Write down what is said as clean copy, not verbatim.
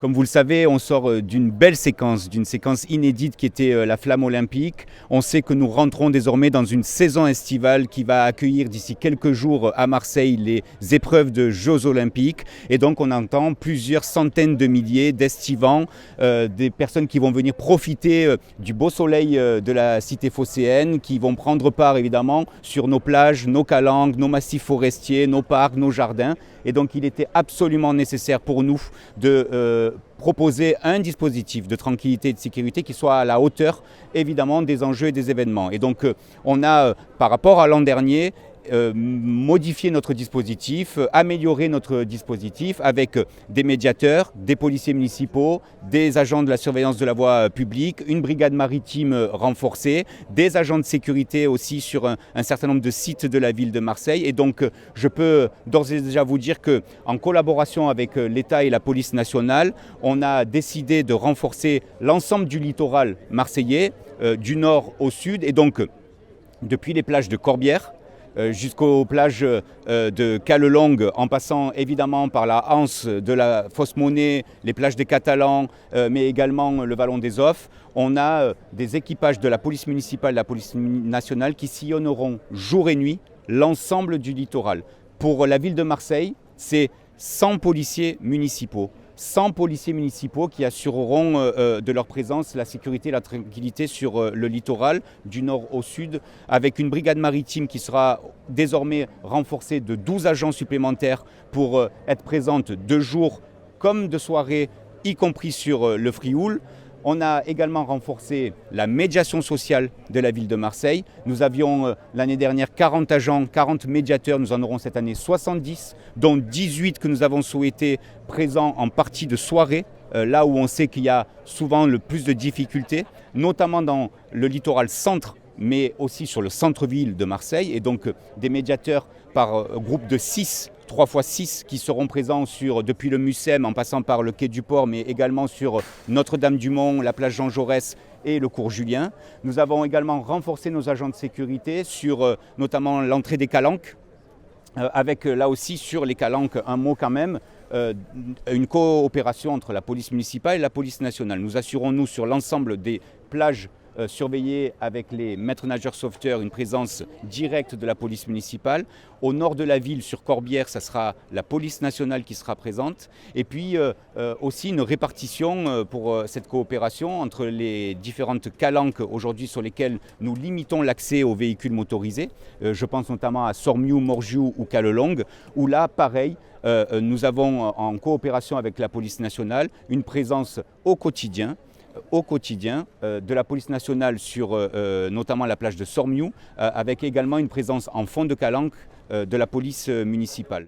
Comme vous le savez, on sort d'une belle séquence, d'une séquence inédite qui était la flamme olympique. On sait que nous rentrons désormais dans une saison estivale qui va accueillir d'ici quelques jours à Marseille les épreuves de Jeux olympiques. Et donc on entend plusieurs centaines de milliers d'estivants, des personnes qui vont venir profiter du beau soleil de la cité phocéenne, qui vont prendre part évidemment sur nos plages, nos calanques, nos massifs forestiers, nos parcs, nos jardins. Et donc il était absolument nécessaire pour nous de proposer un dispositif de tranquillité et de sécurité qui soit à la hauteur évidemment des enjeux et des événements. Et donc on a par rapport à l'an dernier modifié notre dispositif, amélioré notre dispositif avec des médiateurs, des policiers municipaux, des agents de la surveillance de la voie publique, une brigade maritime renforcée, des agents de sécurité aussi sur un certain nombre de sites de la ville de Marseille. Et donc je peux d'ores et déjà vous dire qu'en collaboration avec l'État et la police nationale, on a décidé de renforcer l'ensemble du littoral marseillais, du nord au sud, et donc depuis les plages de Corbière, jusqu'aux plages de Callelongue, en passant évidemment par la Anse de la Fausse-Monnaie, les plages des Catalans, mais également le Vallon des Offres. On a des équipages de la police municipale et de la police nationale qui sillonneront jour et nuit l'ensemble du littoral. Pour la ville de Marseille, c'est 100 policiers municipaux. 100 policiers municipaux qui assureront de leur présence la sécurité et la tranquillité sur le littoral du nord au sud, avec une brigade maritime qui sera désormais renforcée de 12 agents supplémentaires pour être présente de jour comme de soirée, y compris sur le Frioul. On a également renforcé la médiation sociale de la ville de Marseille. Nous avions l'année dernière 40 agents, 40 médiateurs. Nous en aurons cette année 70, dont 18 que nous avons souhaité présents en partie de soirée, là où on sait qu'il y a souvent le plus de difficultés, notamment dans le littoral centre, mais aussi sur le centre-ville de Marseille. Et donc des médiateurs par groupe de 6, 3 x 6 qui seront présents depuis le Mucem en passant par le quai du Port, mais également sur Notre-Dame-du-Mont, la plage Jean Jaurès et le cours Julien. Nous avons également renforcé nos agents de sécurité sur notamment l'entrée des calanques, avec là aussi sur les calanques un mot quand même, une coopération entre la police municipale et la police nationale. Nous assurons nous sur l'ensemble des plages surveillées avec les maîtres nageurs sauveteurs une présence directe de la police municipale. Au nord de la ville, sur Corbière, ça sera la police nationale qui sera présente. Et puis aussi une répartition pour cette coopération entre les différentes calanques aujourd'hui sur lesquelles nous limitons l'accès aux véhicules motorisés. Je pense notamment à Sormiou, Morgiou ou Callelongue, où là, pareil, nous avons en coopération avec la police nationale une présence au quotidien de la police nationale sur notamment la plage de Sormiou, avec également une présence en fond de calanque de la police municipale.